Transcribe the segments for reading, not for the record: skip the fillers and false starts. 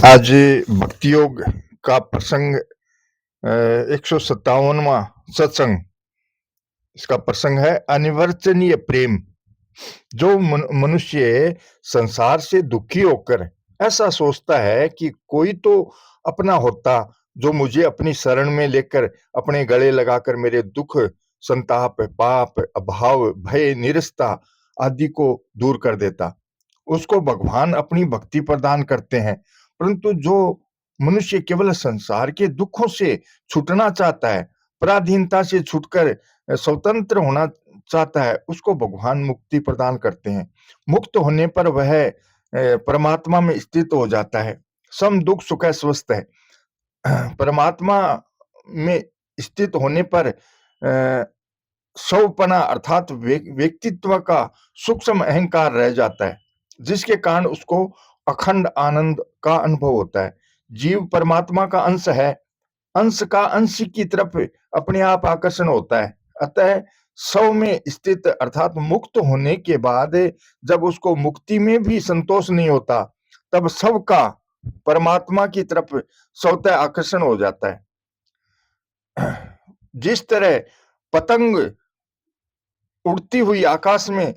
आज भक्ति योग का प्रसंग 157वां सत्संग। इसका प्रसंग है अनिवर्चनीय प्रेम। जो मनुष्य संसार से दुखी होकर ऐसा सोचता है कि कोई तो अपना होता जो मुझे अपनी शरण में लेकर अपने गले लगाकर मेरे दुख, संताप, पाप, अभाव, भय, निरस्ता आदि को दूर कर देता, उसको भगवान अपनी भक्ति प्रदान करते हैं। परंतु जो मनुष्य केवल संसार के दुखों से छूटना चाहता है, पराधीनता से छूटकर स्वतंत्र होना चाहता है, उसको भगवान मुक्ति प्रदान करते हैं। मुक्त होने पर वह परमात्मा में स्थित हो जाता है। सम दुख सुख स्वस्थ है। परमात्मा में स्थित होने पर स्वपना अर्थात व्यक्तित्व का सूक्ष्म अहंकार रह जाता है, जिसके कारण उसको अखंड आनंद का अनुभव होता है। जीव परमात्मा का अंश है। अंश का अंश की तरफ अपने आप आकर्षण होता है। अतः स्व में स्थित अर्थात मुक्त होने के बाद जब उसको मुक्ति में भी संतोष नहीं होता, तब स्व का परमात्मा की तरफ स्वतः आकर्षण हो जाता है। जिस तरह पतंग उड़ती हुई आकाश में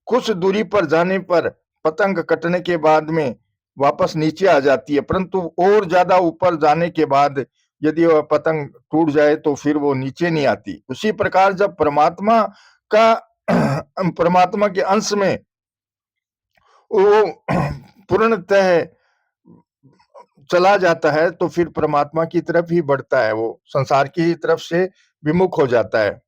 कुछ दूरी पर जाने पर पतंग कटने के बाद में वापस नीचे आ जाती है, परंतु और ज्यादा ऊपर जाने के बाद यदि वह पतंग टूट जाए तो फिर वो नीचे नहीं आती। उसी प्रकार जब परमात्मा का परमात्मा के अंश में वो पूर्णतः चला जाता है तो फिर परमात्मा की तरफ ही बढ़ता है, वो संसार की तरफ से विमुख हो जाता है।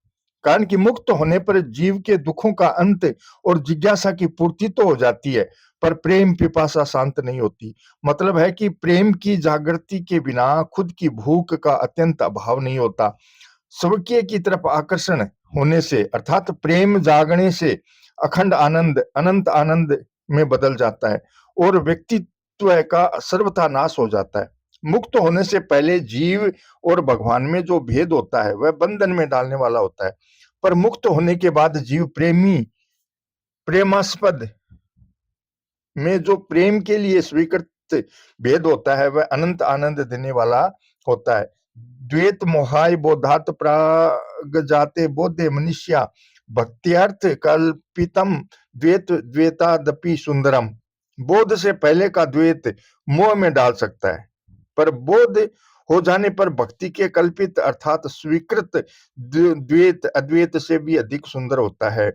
कारण कि मुक्त होने पर जीव के दुखों का अंत और जिज्ञासा की पूर्ति तो हो जाती है, पर प्रेम पिपासा शांत नहीं होती। मतलब है कि प्रेम की जागृति के बिना खुद की भूख का अत्यंत अभाव नहीं होता। स्वकीय की तरफ आकर्षण होने से अर्थात प्रेम जागने से अखंड आनंद अनंत आनंद में बदल जाता है और व्यक्तित्व का सर्वथा नाश हो जाता है। मुक्त होने से पहले जीव और भगवान में जो भेद होता है वह बंधन में डालने वाला होता है, पर मुक्त होने के बाद जीव प्रेमास्पद में जो प्रेम के लिए स्वीकृत भेद होता है वह अनंत आनंद देने वाला होता है। द्वैत मोहाय बोधात प्राग जाते बोधे मनुष्या भक्त्यर्थ कल्पितम द्वैत द्वैतादपि सुंदरम। बोध से पहले का द्वैत मोह में डाल सकता है, पर बोध हो जाने पर भक्ति के कल्पित अर्थात स्वीकृत द्वैत अद्वैत से भी अधिक सुंदर होता है।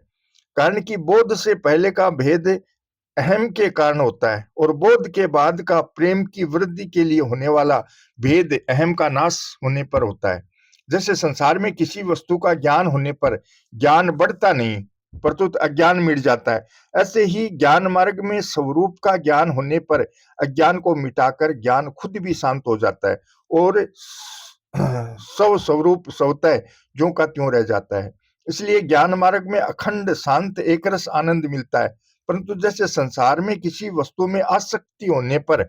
कारण कि बोध से पहले का भेद अहम के कारण होता है और बोध के बाद का प्रेम की वृद्धि के लिए होने वाला भेद अहम का नाश होने पर होता है। जैसे संसार में किसी वस्तु का ज्ञान होने पर ज्ञान बढ़ता नहीं, प्रत्युत अज्ञान मिट जाता है। ऐसे ही ज्ञान मार्ग में स्वरूप का ज्ञान होने पर अज्ञान को मिटाकर ज्ञान खुद भी शांत हो जाता है और स्वरूप स्वतः ज्यों का त्यों रह जाता है। इसलिए ज्ञान मार्ग में अखंड शांत एकरस आनंद मिलता है। परंतु जैसे संसार में किसी वस्तु में आसक्ति होने पर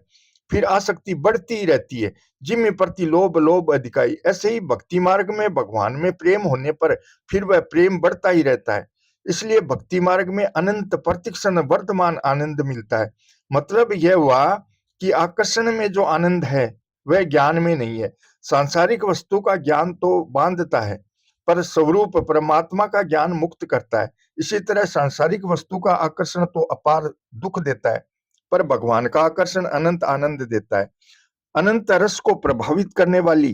फिर आसक्ति बढ़ती ही रहती है, जिम प्रति लोभ लोभ अधिकाई, ऐसे ही भक्ति मार्ग में भगवान में प्रेम होने पर फिर वह प्रेम बढ़ता ही रहता है। इसलिए भक्ति मार्ग में अनंत प्रतिक्षण वर्तमान आनंद मिलता है। मतलब यह हुआ कि आकर्षण में जो आनंद है वह ज्ञान में नहीं है। सांसारिक वस्तु का ज्ञान तो बांधता है, पर स्वरूप परमात्मा का ज्ञान मुक्त करता है। इसी तरह सांसारिक वस्तु का आकर्षण तो अपार दुख देता है, पर भगवान का आकर्षण अनंत आनंद देता है। अनंत रस को प्रभावित करने वाली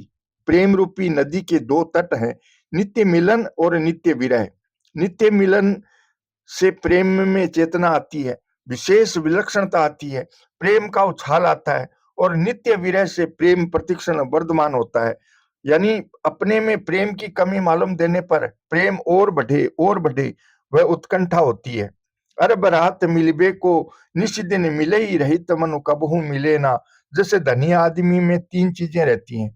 प्रेम रूपी नदी के दो तट हैं, नित्य मिलन और नित्य विरह। नित्य मिलन से प्रेम में चेतना आती है, विशेष विलक्षणता आती है, प्रेम का उछाल आता है, और नित्य विरह से प्रेम प्रतिक्षण वर्धमान होता है। यानी अपने में प्रेम की कमी मालूम देने पर प्रेम और बढ़े वह उत्कंठा होती है। अरब रात मिलबे को निश दिन मिले ही रहित मनु कबहू मिले ना। जैसे धनी आदमी में तीन चीजें रहती हैं,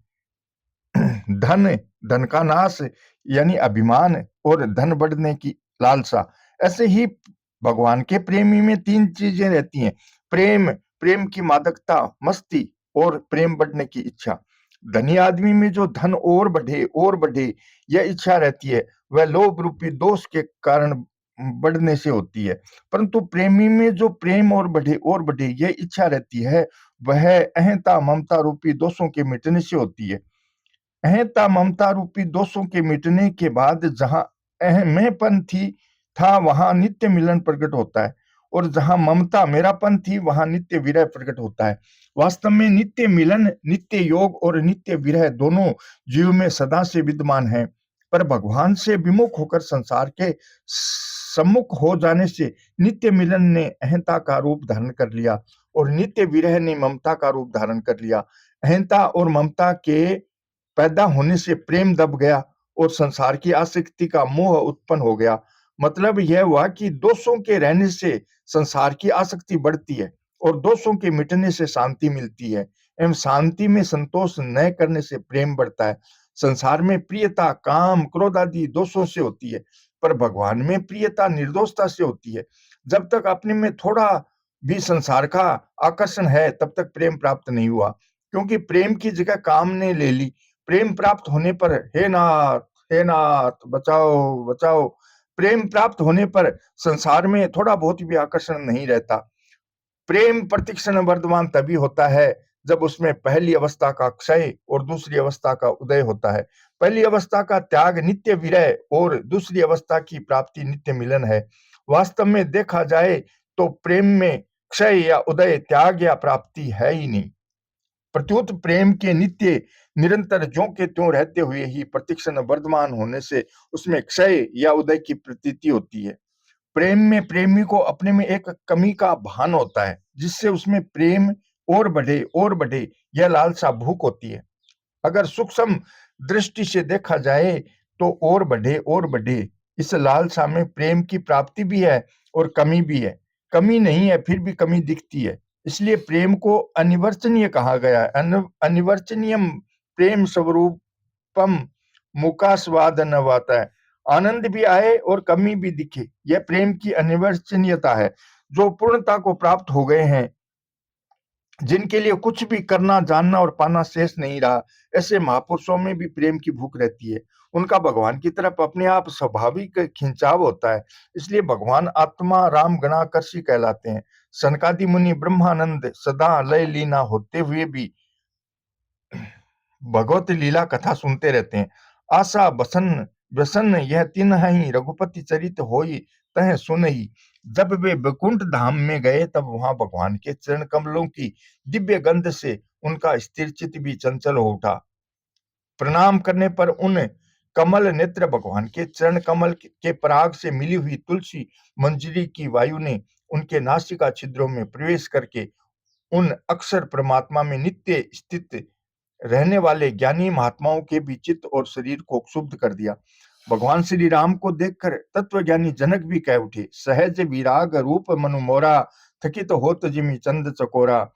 धन, धन का नाश यानी अभिमान, और धन बढ़ने की लालसा। ऐसे ही भगवान के प्रेमी में तीन चीजें रहती हैं, प्रेम, प्रेम की मादकता, मस्ती, और प्रेम बढ़ने की इच्छा। धनी आदमी में जो धन और बढ़े यह इच्छा रहती है, वह लोभ रूपी दोष के कारण बढ़ने से होती है। परंतु प्रेमी में जो प्रेम और बढ़े यह इच्छा रहती है, वह अहंता ममता रूपी दोषों के मिटने से होती है। अहंता ममता रूपी दोषों के मिटने के बाद जहां अहमेपन था वहां नित्य मिलन प्रकट होता है, और जहां ममता मेरापन थी वहां नित्य विरह प्रकट होता है। वास्तव में नित्य मिलन, नित्य योग और नित्य विरह दोनों जीव में सदा से विद्यमान है, पर भगवान से विमुख होकर संसार के सम्मुख हो जाने से नित्य मिलन ने अहंता का रूप धारण कर लिया और नित्य विरह ने ममता का रूप धारण कर लिया। अहंता और ममता के पैदा होने से प्रेम दब गया और संसार की आसक्ति का मोह उत्पन्न हो गया। मतलब यह हुआ कि दोषों के रहने से संसार की आसक्ति बढ़ती है और दोषों के मिटने से शांति मिलती है, एवं शांति में संतोष न करने से प्रेम बढ़ता है। संसार में प्रियता काम क्रोध आदि दोषों से होती है, पर भगवान में प्रियता निर्दोषता से होती है। जब तक अपने में थोड़ा भी संसार का आकर्षण है तब तक प्रेम प्राप्त नहीं हुआ, क्योंकि प्रेम की जगह काम ने ले ली। प्रेम प्राप्त होने पर हे नाथ बचाओ बचाओ, प्रेम प्राप्त होने पर संसार में थोड़ा बहुत भी आकर्षण नहीं रहता। प्रेम प्रतिक्षण वर्धमान तभी होता है जब उसमें पहली अवस्था का क्षय और दूसरी अवस्था का उदय होता है। पहली अवस्था का त्याग नित्य विरह और दूसरी अवस्था की प्राप्ति नित्य मिलन है। वास्तव में देखा जाए तो प्रेम में क्षय या उदय, त्याग या प्राप्ति है ही नहीं। प्रत्युत प्रेम के नित्य निरंतर ज्यों के त्यों रहते हुए ही प्रतिक्षण वर्धमान होने से उसमें क्षय या उदय की प्रतीति होती है। प्रेम में प्रेमी को अपने में एक कमी का भान होता है, जिससे उसमें प्रेम और बढ़े यह लालसा भूख होती है। अगर सूक्ष्म दृष्टि से देखा जाए तो और बढ़े इस लालसा में प्रेम की प्राप्ति भी है और कमी भी है। कमी नहीं है फिर भी कमी दिखती है, इसलिए प्रेम को अनिवर्चनीय कहा गया है। अनिवर्चनीयम प्रेम स्वरूपम मुकास्वाद नवाता है। आनंद भी आए और कमी भी दिखे, यह प्रेम की अनिवर्चनीयता है। जो पूर्णता को प्राप्त हो गए हैं, जिनके लिए कुछ भी करना जानना और पाना शेष नहीं रहा, ऐसे महापुरुषों में भी प्रेम की भूख रहती है। उनका भगवान की तरफ अपने आप स्वाभाविक खिंचाव होता है, इसलिए भगवान आत्मा राम गणाकर्षी कहलाते हैं। सनकादि मुनि ब्रह्मानंद सदा लय लीना होते हुए भी भगवत लीला कथा सुनते रहते हैं। आशा बसन व्यसन यह तीन ही रघुपति चरित होई तह सुनई। जब वे वैकुंठ धाम में गए तब वहां भगवान के चरण कमलों की दिव्य गंध से उनका स्थिर चित्त भी चंचल हो उठा। प्रणाम करने पर उन कमल नेत्र भगवान के चरण कमल के पराग से मिली हुई तुलसी मंजरी की वायु ने उनके नासिका छिद्रों में प्रवेश करके उन अक्षर परमात्मा में नित्य स्थित रहने वाले ज्ञानी महात्माओं के भी चित्त और शरीर को क्षुब्ध कर दिया। भगवान श्री राम को देखकर तत्वज्ञानी जनक भी कह उठे, सहज विराग रूप मनु मोरा, थकित होत जिमि चंद चकोरा।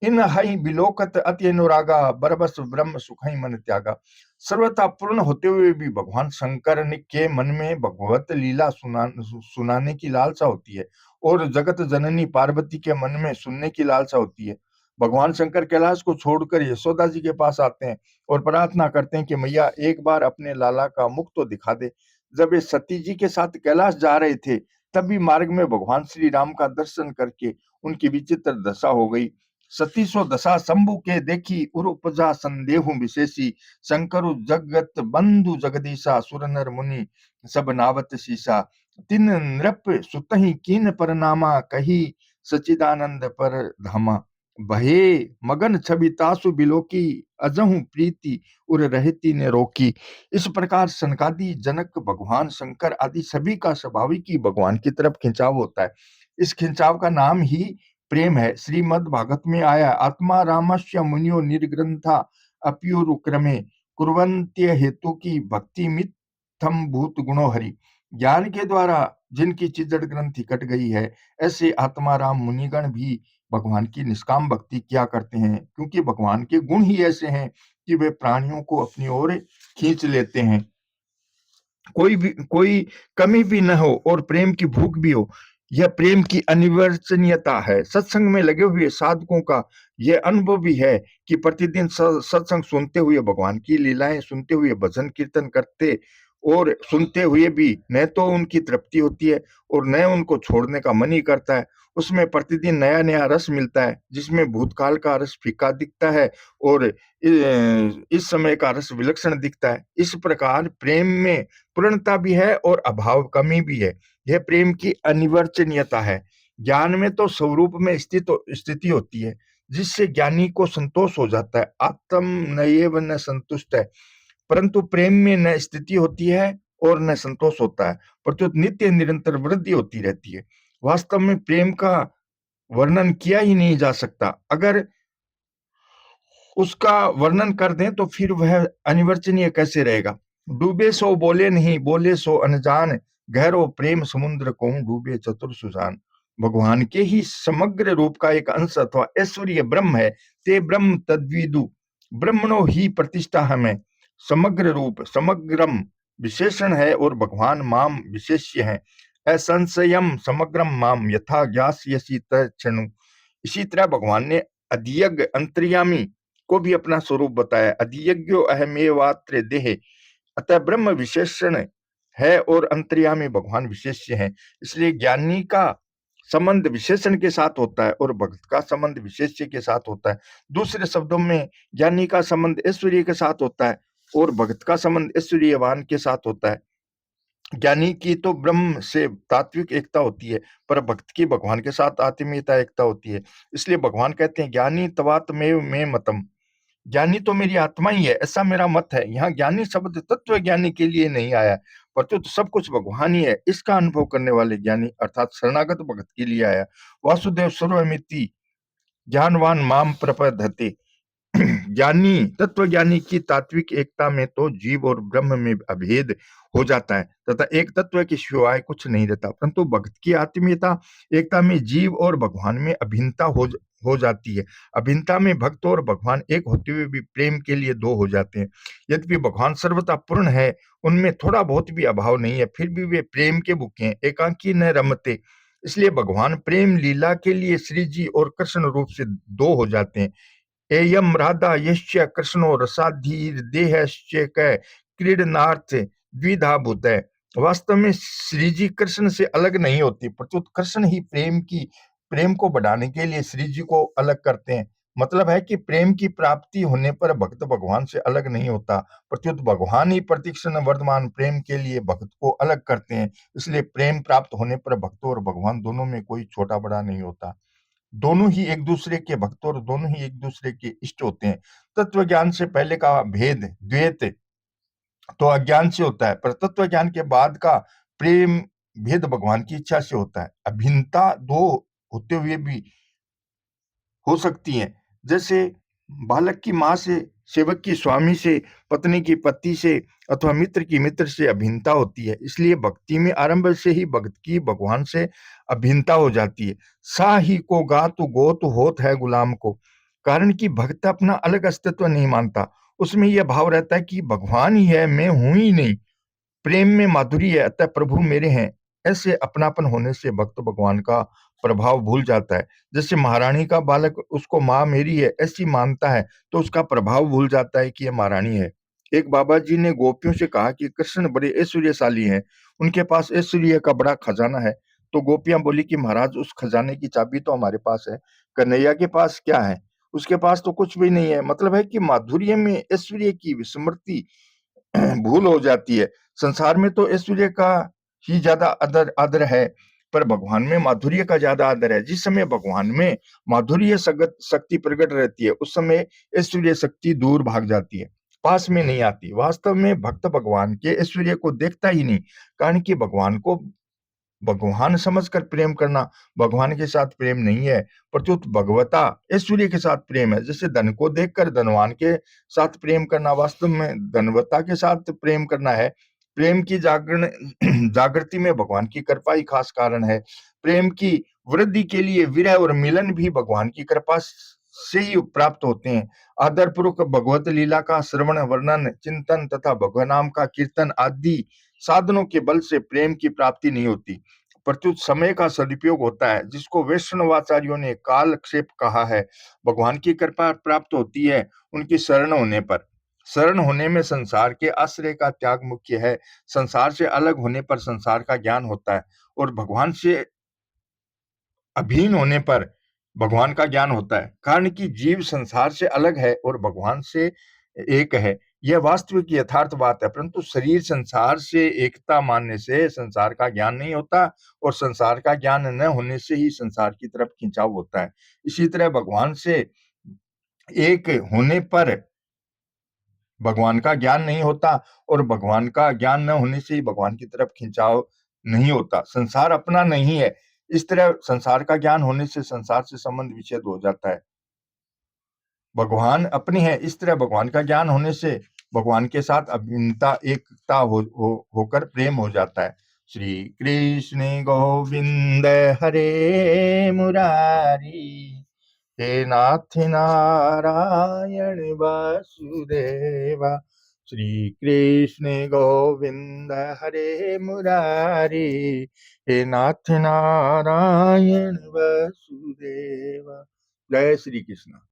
इन हई बिलोकत अति अनुरागा, बरबस ब्रह्म सुखई मन त्यागा। सर्वथा पूर्ण होते हुए भी भगवान शंकर के मन में भगवत लीला सुनाने की लालसा होती है, और जगत जननी पार्वती के मन में सुनने की लालसा होती है। भगवान शंकर कैलाश को छोड़कर यशोदा जी के पास आते हैं और प्रार्थना करते हैं कि मैया एक बार अपने लाला का मुख तो दिखा दे। जब वे सती जी के साथ कैलाश जा रहे थे, तभी मार्ग में भगवान श्री राम का दर्शन करके उनकी विचित्र दशा हो गई। सतीसो दशा शंभु के देखी उर उपजा संदेहु विशेषी। शंकरु जगत बंधु जगदीशा, सुर नर मुनि सब नावत शीशा। तिन नृप सुतहि कीन परनामा, कही सचिदानंद पर धामा। भये मगन छवि तासु बिलोकी, अजहु प्रीति उर रहती ने रोकी। इस प्रकार सनकादि जनक भगवान शंकर आदि सभी का स्वाभाविक ही भगवान की तरफ खिंचाव होता है। इस खिंचाव का नाम ही प्रेम है। श्रीमद् भागवत में आया, आत्मा रामस्य मुनियो निर्ग्रंथा अप्युरुक्रमे कुर्वन्त्य हेतु की भक्ति मित्थम भूत गुणो हरि। ज्ञान के द्वारा जिनकी चिजड़ ग्रंथि कट गई है, ऐसे आत्मा राम मुनिगण भी भगवान की निष्काम भक्ति किया करते हैं, क्योंकि भगवान के गुण ही ऐसे हैं कि वे प्राणियों को अपनी ओर खींच लेते हैं। कोई कमी भी न हो और प्रेम की भूख भी हो, यह प्रेम की अनिवर्चनीयता है। सत्संग में लगे हुए साधकों का यह अनुभव भी है कि प्रतिदिन सत्संग सुनते हुए, भगवान की लीलाएं सुनते हुए, भजन कीर्तन करते और सुनते हुए भी न तो उनकी तृप्ति होती है और न उनको छोड़ने का मन ही करता है। उसमें प्रतिदिन नया-नया रस मिलता है, जिसमें भूतकाल का रस फीका दिखता है और इस समय का रस विलक्षण दिखता है। इस प्रकार प्रेम में पूर्णता भी है और अभाव कमी भी है। यह प्रेम की अनिर्वचनीयता है। ज्ञान में तो स्वरूप में स्थिति होती है, जिससे ज्ञानी को संतोष हो जाता है। आत्म नएव न संतुष्ट है, परंतु प्रेम में न स्थिति होती है और न संतोष होता है, प्रत्युत नित्य निरंतर वृद्धि होती रहती है। वास्तव में प्रेम का वर्णन किया ही नहीं जा सकता। अगर उसका वर्णन कर दें तो फिर वह अनिर्वचनीय कैसे रहेगा। डूबे सो बोले नहीं, बोले सो अनजान, गहरो प्रेम समुद्र को डूबे चतुर सुजान। भगवान के ही समग्र रूप का एक अंश अथवा ऐश्वर्य ब्रह्म है। ते ब्रह्म तद्विदु, ब्रह्मणो ही प्रतिष्ठा हमें। समग्र रूप समग्रम विशेषण है और भगवान माम विशेष्य है। असंशयम समग्रम माम यथा ज्ञास्यसि तच्छृणु। इसी तरह भगवान ने अधियज्ञ अंतर्यामी को भी अपना स्वरूप बताया। अधियज्ञो अहमेवात्र देह, अतः ब्रह्म विशेषण है और अंतर्यामी भगवान विशेष्य है। इसलिए ज्ञानी का संबंध विशेषण के साथ होता है और भक्त का संबंध विशेष्य के साथ होता है। दूसरे शब्दों में ज्ञानी का संबंध ऐश्वर्य के साथ होता है और भक्त का संबंध ऐश्वर्यवान के साथ होता है। ज्ञानी की तो ब्रह्म से तात्विक एकता होती है, पर भक्त की भगवान के साथ आत्मीयता एकता होती है। इसलिए भगवान कहते हैं ज्ञानी तवात्मेव में मतम, ज्ञानी तो मेरी आत्मा ही है, ऐसा मेरा मत है। यहाँ ज्ञानी शब्द तत्व ज्ञानी के लिए नहीं आया, परंतु तो सब कुछ भगवान ही है, इसका अनुभव करने वाले ज्ञानी अर्थात शरणागत भक्त के लिए आया। वासुदेव सर्वमिति ज्ञानवान माम प्रपद्यते। ज्ञानी तत्व ज्ञानी की तात्विक एकता में तो जीव और ब्रह्म में अभेद हो जाता है तथा एक तत्व के सिवाय कुछ नहीं रहता, परंतु भक्त की आत्मीयता एकता में जीव और भगवान में अभिन्नता हो जाती है। अभिन्नता में भक्त और भगवान एक होते हुए भी प्रेम के लिए दो हो जाते हैं। यद्यपि भगवान सर्वथा पूर्ण है, उनमें थोड़ा बहुत भी अभाव नहीं है, फिर भी वे प्रेम के भूखे हैं, एकांकी न रमते। इसलिए भगवान प्रेम लीला के लिए श्री जी और कृष्ण रूप से दो हो जाते हैं। एयम राधा यश्च कृष्णो रसाधीर देहश्च क क्रीडनार्थ द्विधा भूत है। वास्तव में श्री जी कृष्ण से अलग नहीं होती, प्रत्युत कृष्ण ही प्रेम को बढ़ाने के लिए श्री जी को अलग करते हैं। मतलब है कि प्रेम की प्राप्ति होने पर भक्त भगवान से अलग नहीं होता, प्रत्युत भगवान ही प्रतिक्षण वर्तमान प्रेम के लिए भक्त को अलग करते हैं। इसलिए प्रेम प्राप्त होने पर भक्त और भगवान दोनों में कोई छोटा बड़ा नहीं होता, दोनों ही एक दूसरे के भक्त और दोनों ही एक दूसरे के इष्ट होते हैं। तत्व ज्ञान से पहले का भेद द्वैत तो अज्ञान से होता है, पर तत्व ज्ञान के बाद का प्रेम भेद भगवान की इच्छा से होता है। अभिन्नता दो होते हुए भी हो सकती हैं, जैसे बालक की माँ से, सेवक की स्वामी से, पत्नी की पति से अथवा मित्र की मित्र से अभिन्नता होती है। इसलिए भक्ति में आरंभ से ही भक्त की भगवान से अभिन्नता हो जाती है। सा ही को गातु गोतु होत है गुलाम को, कारण कि भक्त अपना अलग अस्तित्व नहीं मानता, उसमें यह भाव रहता है कि भगवान ही है, मैं हूं ही नहीं। प्रेम में माधुरी है, अतः प्रभु मेरे हैं, ऐसे अपनापन होने से भक्त भगवान का प्रभाव भूल जाता है। जैसे महारानी का बालक उसको माँ मेरी है ऐसी मानता है, तो उसका प्रभाव भूल जाता है कि यह महारानी है। एक बाबा जी ने गोपियों से कहा कि कृष्ण बड़े ऐश्वर्यशाली हैं, उनके पास ऐश्वर्य का बड़ा खजाना है। तो गोपियां बोली कि महाराज उस खजाने की चाबी तो हमारे पास है, कन्हैया के पास क्या है? उसके पास तो कुछ भी नहीं है। मतलब है कि माधुर्य में ऐश्वर्य की विस्मृति भूल हो जाती है। संसार में तो ऐश्वर्य का ही ज्यादा आदर आदर है, पर भगवान में माधुर्य का ज्यादा आदर है। जिस समय भगवान में माधुर्य शक्ति प्रकट रहती है, उस समय ऐश्वर्य शक्ति दूर भाग जाती है, पास में नहीं आती। वास्तव में भक्त भगवान के ऐश्वर्य को देखता ही नहीं, कारण कि भगवान को भगवान समझकर प्रेम करना भगवान के साथ प्रेम नहीं है, प्रत्युत भगवता ऐश्वर्य के साथ प्रेम है। जैसे धन को देखकर धनवान के साथ प्रेम करना वास्तव में धनवता के साथ प्रेम करना है। प्रेम की जागरण जागृति में भगवान की कृपा ही खास कारण है। प्रेम की वृद्धि के लिए विरह और मिलन भी भगवान की कृपा से ही प्राप्त होते हैं। आदर पूर्वक भगवत लीला का श्रवण, वर्णन, चिंतन तथा भगवान नाम का कीर्तन आदि साधनों के बल से प्रेम की प्राप्ति नहीं होती, प्रत्युत समय का सदुपयोग होता है, जिसको वैष्णवाचार्यों ने कालक्षेप कहा है। भगवान की कृपा प्राप्त होती है उनकी शरण होने पर। शरण होने में संसार के आश्रय का त्याग मुख्य है। संसार से अलग होने पर संसार का ज्ञान होता है और भगवान से अभिन्न होने पर भगवान का ज्ञान होता है। कारण कि जीव संसार से अलग है और भगवान से एक है। यह वास्तविक यथार्थ बात है, परंतु शरीर संसार से एकता मानने से संसार का ज्ञान नहीं होता और संसार का ज्ञान न होने से ही संसार की तरफ खिंचाव होता है। इसी तरह भगवान से एक होने पर भगवान का ज्ञान नहीं होता और भगवान का ज्ञान न होने से ही भगवान की तरफ खिंचाव नहीं होता। संसार अपना नहीं है। इस तरह संसार का ज्ञान होने से संसार से संबंध विच्छेद हो जाता है। भगवान अपने हैं, इस तरह भगवान का ज्ञान होने से भगवान के साथ अभिन्नता एकता होकर प्रेम हो जाता है। श्री कृष्ण गोविंद हरे मुरारी, हे नाथ नारायण वासुदेवा। श्री कृष्ण गोविंद हरे मुरारी, हे नाथ नारायण वासुदेवा। जय श्री कृष्ण।